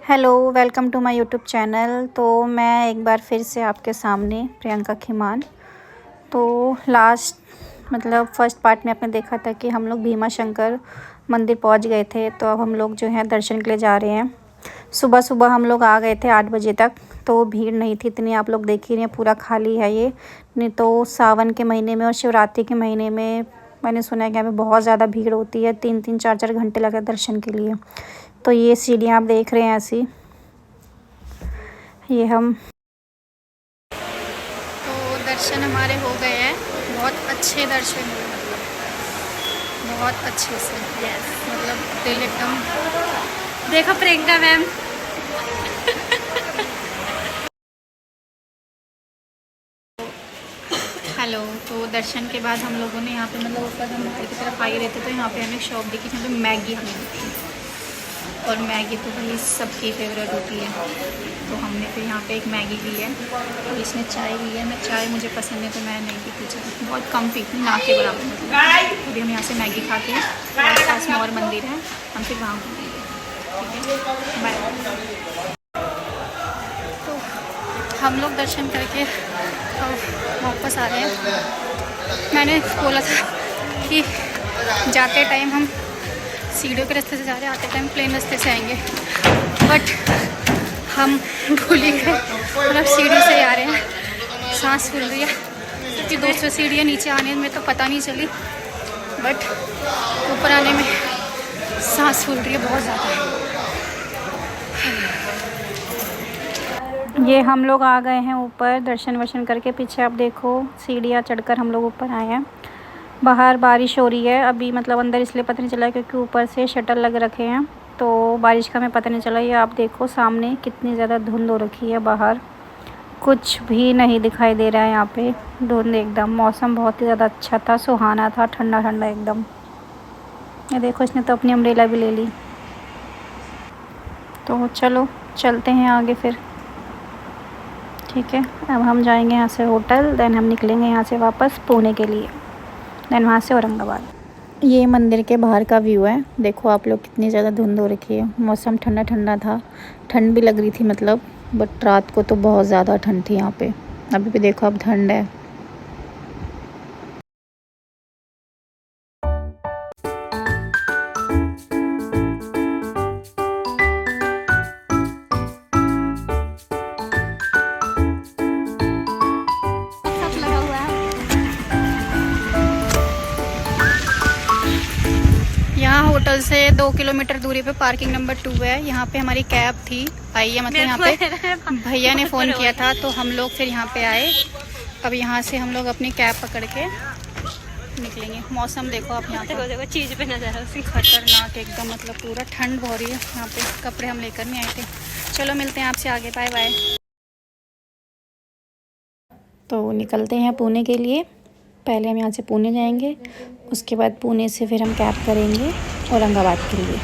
Hello, welcome to my YouTube channel. तो मैं एक बार फिर से आपके सामने प्रियंका खीमान। तो फर्स्ट पार्ट में आपने देखा था कि हम लोग भीमा शंकर मंदिर पहुंच गए थे। तो अब हम लोग जो है दर्शन के लिए जा रहे हैं। सुबह सुबह हम लोग आ गए थे 8 बजे तक, तो भीड़ नहीं थी इतनी। आप लोग देख ही रहे हैं, पूरा खाली है ये। नहीं तो सावन के महीने में और शिवरात्रि के महीने में मैंने सुना है कि यहाँ पे बहुत ज़्यादा भीड़ होती है। 3-3 4-4 घंटे लगते हैं दर्शन के लिए। तो ये सीढ़ियाँ आप देख रहे हैं ऐसी, ये हम तो दर्शन हमारे हो गए हैं। बहुत अच्छे दर्शन हुए, बहुत अच्छे से। यस, दिल एकदम। देखो प्रियंका मैम। हेलो। तो दर्शन के बाद हम लोगों ने यहाँ पे ऊपर हम बाहर की तरफ आए रहते, तो यहाँ पे हमें शॉप देखी जहाँ पे मैगी हमें मिलती है। और मैगी तो भाई सबकी फेवरेट होती है। तो हमने फिर यहाँ पे एक मैगी ली है और इसने चाय ली है। मैं चाय मुझे पसंद है तो मैं नहीं पीती चाय, बहुत कम पीती, ना के बराबर। अभी हम यहाँ से मैगी खा के पास में और मंदिर है, हम फिर वहाँ घूमेंगे। ठीक है, बाय। तो हम लोग दर्शन करके वापस आ रहे हैं। मैंने बोला था कि जाते टाइम हम सीढ़ियों के रास्ते से जा रहे हैं, आते टाइम प्लेन रास्ते से आएंगे, बट हम भूल ही गए। मतलब सीढ़ी से आ रहे हैं। सांस फूल रही है क्योंकि 200 सीढ़ियाँ नीचे आने में तो पता नहीं चली, बट ऊपर आने में सांस फूल रही है बहुत ज़्यादा। ये हम लोग आ गए हैं ऊपर दर्शन वर्शन करके। पीछे आप देखो सीढ़ियाँ चढ़कर हम लोग ऊपर आए हैं। बाहर बारिश हो रही है अभी, अंदर इसलिए पता नहीं चला क्योंकि ऊपर से शटर लग रखे हैं, तो बारिश का हमें पता नहीं चला। ये आप देखो सामने कितनी ज़्यादा धुंध हो रखी है, बाहर कुछ भी नहीं दिखाई दे रहा है। यहाँ पे धुंध एकदम। मौसम बहुत ही ज़्यादा अच्छा था, सुहाना था, ठंडा ठंडा एकदम। ये देखो इसने तो अपनी अम्ब्रेला भी ले ली। तो चलो चलते हैं आगे फिर। ठीक है, अब हम जाएंगे यहाँ से होटल, देन हम निकलेंगे यहाँ से वापस पुणे के लिए, देन वहाँ से औरंगाबाद। ये मंदिर के बाहर का व्यू है। देखो आप लोग कितनी ज़्यादा धुंध हो रखी है। मौसम ठंडा ठंडा था, ठंड भी लग रही थी बट रात को तो बहुत ज़्यादा ठंड थी यहाँ पे। अभी भी देखो अब ठंड है। यहाँ होटल से 2 किलोमीटर दूरी पे पार्किंग नंबर 2 है। यहाँ पे हमारी कैब थी आई है, यहाँ पे भैया ने फ़ोन किया था, तो हम लोग फिर यहाँ पे आए। अब यहाँ से हम लोग अपनी कैब पकड़ के निकलेंगे। मौसम देखो आप यहाँ पे, देखो चीज़ पे नजर है, खतरनाक एकदम। पूरा ठंड हो रही है यहाँ पे। कपड़े हम लेकर नहीं आए थे। चलो मिलते हैं आपसे आगे, बाय बाय। तो निकलते हैं पुणे के लिए। पहले हम यहाँ से पुणे जाएंगे, उसके बाद पुणे से फिर हम कैब करेंगे औरंगाबाद के लिए।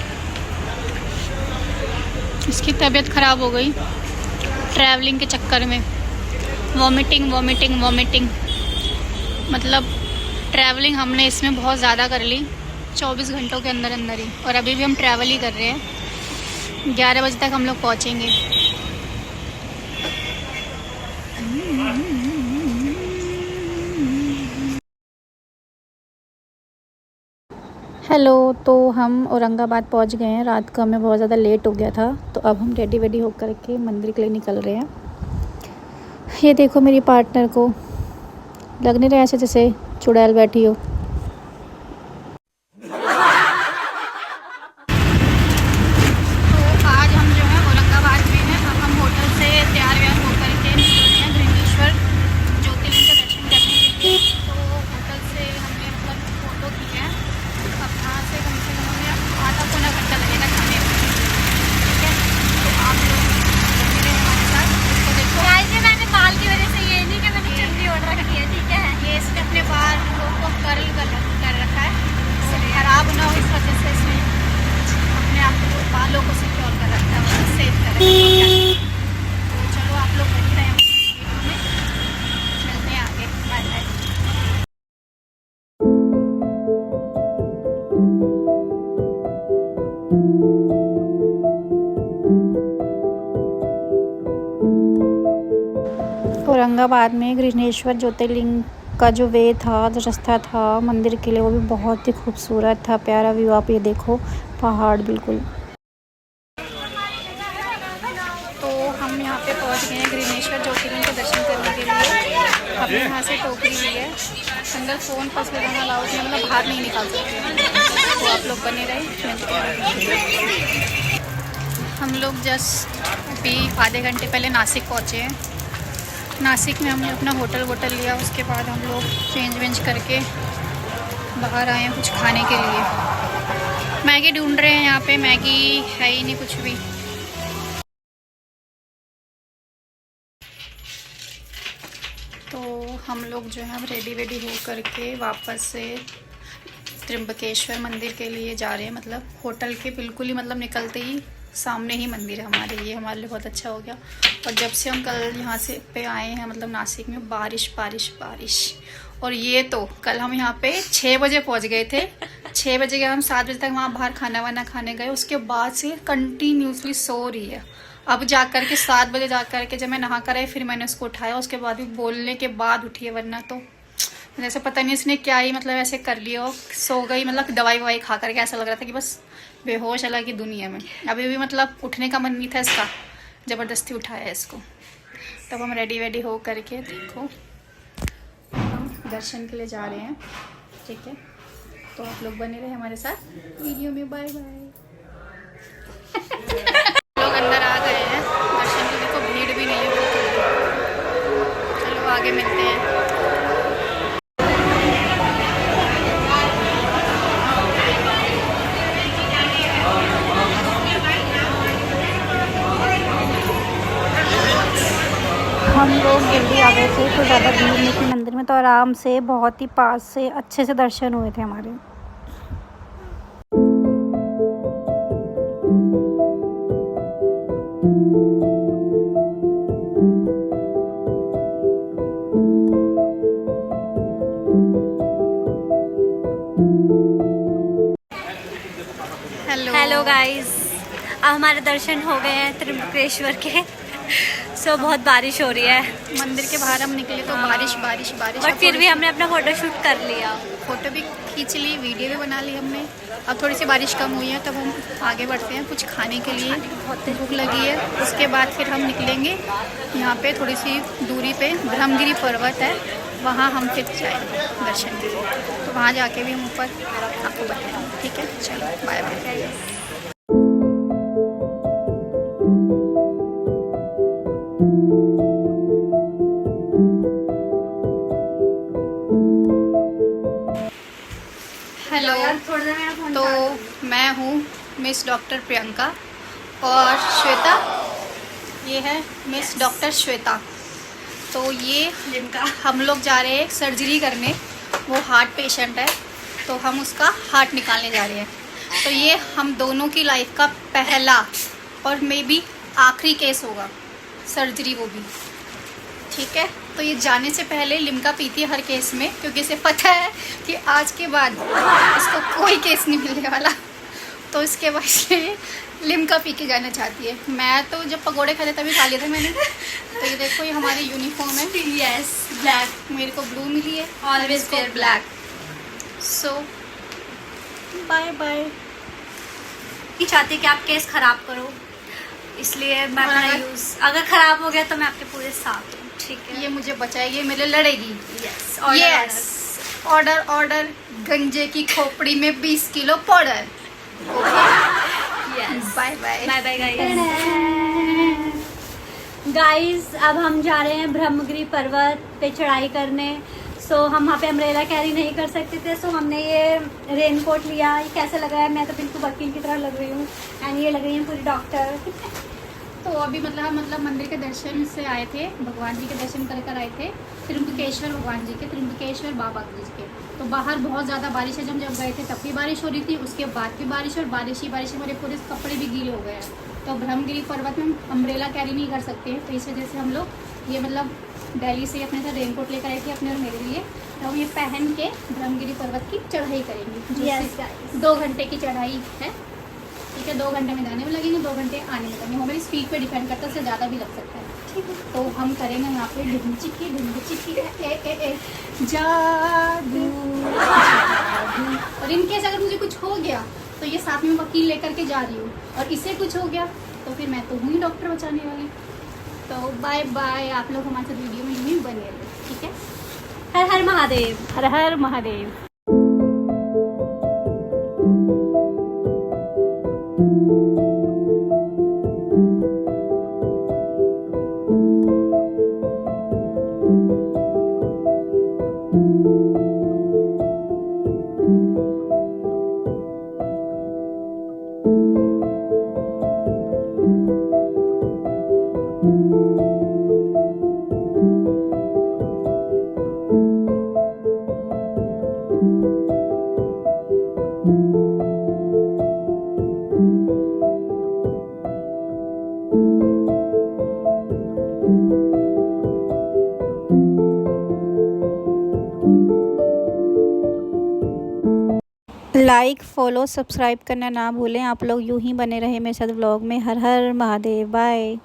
इसकी तबीयत ख़राब हो गई ट्रैवलिंग के चक्कर में। Vomiting vomiting vomiting. ट्रैवलिंग हमने इसमें बहुत ज़्यादा कर ली 24 घंटों के अंदर अंदर ही। और अभी भी हम ट्रैवल ही कर रहे हैं। 11 बजे तक हम लोग पहुँचेंगे। हेलो। तो हम औरंगाबाद पहुंच गए हैं। रात को हमें बहुत ज़्यादा लेट हो गया था, तो अब हम रेडी वेडी होकर के मंदिर के लिए निकल रहे हैं। ये देखो मेरी पार्टनर को, लग नहीं रहा ऐसे जैसे चुड़ैल बैठी हो। तो आज हम जो है औरंगाबाद में हैं। अब हम होटल से तैयार व्यार होकर के निकल रहे हैं घृणेश्वर ज्योतिर्लिंग का दर्शन करने के लिए। तो होटल से हमने फ़ोटो की है। अब यहाँ से कम हमें आधा पौना घंटा लगेगा खाने में। ठीक है, तो आप लोग मेरे हमारे साथ इसको देखो। मैंने बाल की वजह से ये नहीं कि मैंने चुन्नी ओढ़ रखी है, ठीक है। ये इसने अपने बाल को कर्ल औरंगाबाद में गृहणेश्वर ज्योतिर्लिंग का जो वे था, जो रास्ता था मंदिर के लिए, वो भी बहुत ही खूबसूरत था, प्यारा व्यू। आप ये देखो पहाड़ बिल्कुल। तो हम यहाँ पे पहुँच गए हैं गृहणेश्वर ज्योतिर्लिंग के दर्शन करने के लिए। हमने यहाँ से टोकरी ली है। अंदर फ़ोन पास लगाना अलाउड नहीं, मतलब बाहर नहीं निकाल सकते। तो आप लोग बने रहे, मिलते हैं। हम लोग जस्ट अभी आधे घंटे पहले नासिक पहुँचे हैं। नासिक में हमने अपना होटल लिया, उसके बाद हम लोग चेंज वेंज करके बाहर आए हैं कुछ खाने के लिए। मैगी ढूंढ रहे हैं, यहाँ पे मैगी है ही नहीं कुछ भी। तो हम लोग जो है अब रेडी वेडी हो करके वापस से त्र्यंबकेश्वर मंदिर के लिए जा रहे हैं। मतलब होटल के बिल्कुल ही मतलब निकलते ही सामने ही मंदिर है हमारे। ये हमारे लिए बहुत अच्छा हो गया। और जब से हम कल यहाँ से पे आए हैं, मतलब नासिक में, बारिश बारिश बारिश। और ये तो कल हम यहाँ पे 6 बजे पहुँच गए थे। 6 बजे गए हम, 7 बजे तक वहाँ बाहर खाना वाना खाने गए। उसके बाद से कंटिन्यूसली सो रही है। अब जा कर के 7 बजे जा कर के जब मैं नहा कर आई, फिर मैंने उसको उठाया। उसके बाद भी बोलने के बाद उठी है, वरना तो जैसे पता नहीं इसने क्या ही मतलब ऐसे कर लिया हो, सो गई। मतलब दवाई ववाई खा करके ऐसा लग रहा था कि बस बेहोश अलग की दुनिया में। अभी भी मतलब उठने का मन नहीं था इसका, ज़बरदस्ती उठाया इसको। तब हम रेडी वेडी हो करके, देखो हम दर्शन के लिए जा रहे हैं, ठीक है। तो आप लोग बने रहे हमारे साथ वीडियो में। Bye bye. लोग अंदर आ गए हैं दर्शन के लिए, तो भीड़ भी नहीं है बिल्कुल। चलो आगे मिलते हैं। हम लोग जल्दी आ गए थे तो ज़्यादा भीड़ नहीं थी मंदिर में, तो आराम से बहुत ही पास से अच्छे से दर्शन हुए थे हमारे। हेलो गाइस, अब हमारे दर्शन हो गए हैं त्र्यंबकेश्वर के। सो बहुत बारिश हो रही है। मंदिर के बाहर हम निकले तो बारिश बारिश बारिश। बट फिर भी हमने अपना फोटो शूट कर लिया, फोटो भी खींच ली, वीडियो भी बना ली हमने। अब थोड़ी सी बारिश कम हुई है, तब हम आगे बढ़ते हैं कुछ खाने के लिए। बहुत भूख लगी है। उसके बाद फिर हम निकलेंगे। यहाँ पे थोड़ी सी दूरी पे ब्रह्मगिरी पर्वत है, वहाँ हम फिर जाएंगे दर्शन के लिए। तो वहाँ जाके भी हम ऊपर आपको बताएंगे, ठीक है। चलो बाय बाय। हेलो, तो मैं हूँ मिस डॉक्टर प्रियंका और श्वेता, ये है मिस डॉक्टर श्वेता। तो ये हम लोग जा रहे हैं सर्जरी करने। वो हार्ट पेशेंट है, तो हम उसका हार्ट निकालने जा रहे हैं। तो ये हम दोनों की लाइफ का पहला और मे बी आखिरी केस होगा, सर्जरी वो भी, ठीक है। तो ये जाने से पहले लिम्का पीती है हर केस में, क्योंकि इसे पता है कि आज के बाद इसको कोई केस नहीं मिलने वाला। तो इसके बाद से लिम्का पी के जाना चाहती है। मैं तो जब पकोड़े खाते तभी खा लिए थे मैंने। तो ये देखो, ये हमारी यूनिफॉर्म है। Yes, black. मेरे को ब्लू मिली है, ऑलवेज वेयर ब्लैक। सो बाय बाय। नहीं चाहती कि आप केस खराब करो, इसलिए मैं अपना यूज, अगर खराब हो गया तो मैं आपके पूरे साथ हूँ, ठीक है। ये मुझे बचाएगी, मेरे लड़ेगी। Yes, yes, order order. गंजे की खोपड़ी में 20 kilo powder. Bye bye bye bye guys. अब हम जा रहे हैं ब्रह्मगिरी पर्वत पे चढ़ाई करने। सो हम वहाँ पे अम्ब्रेला कैरी नहीं कर सकते थे, सो हमने ये रेनकोट लिया। ये कैसा लग रहा है? मैं तो बिल्कुल वकील की तरह लग रही हूँ, एंड ये लग रही है पूरी डॉक्टर। तो अभी मतलब मंदिर के दर्शन से आए थे, भगवान जी के दर्शन कर आए थे, त्र्यंबकेश्वर भगवान जी के, त्र्यंबकेश्वर बाबा जी के। तो बाहर बहुत ज़्यादा बारिश है। जब गए थे तब भी बारिश हो रही थी, उसके बाद भी बारिश, और बारिश ही बारिश, हमारे पूरे कपड़े भी गीले हो गए हैं। तो ब्रह्मगिरी पर्वत में हम अम्ब्रेला कैरी नहीं कर सकते हैं, तो इस वजह से हम लोग ये मतलब दिल्ली से अपने साथ रेनकोट लेकर आए थे अपने और मेरे लिए। तो हम ये पहन के ब्रह्मगिरी पर्वत की चढ़ाई करेंगे। 2 घंटे की चढ़ाई है, ठीक है। 2 घंटे में जाने में लगेंगे, 2 घंटे आने में लगेंगे। हमारी स्पीड पे डिपेंड करता है, उससे ज़्यादा भी लग सकता है। तो हम करेंगे यहाँ पे ढिंग चिक्की जादू जादू। और इनकेस अगर मुझे कुछ हो गया तो ये साथ में वकील लेकर के जा रही हूँ, और इसे कुछ हो गया तो फिर मैं तो हूँ ही डॉक्टर बचाने वाली। तो बाय बाय, आप लोग हमारे साथ वीडियो में यूँ ही बने रहे, ठीक है। हर हर महादेव। हर हर महादेव। लाइक फॉलो सब्सक्राइब करना ना भूलें। आप लोग यूं ही बने रहे मेरे साथ व्लॉग में। हर हर महादेव। बाय।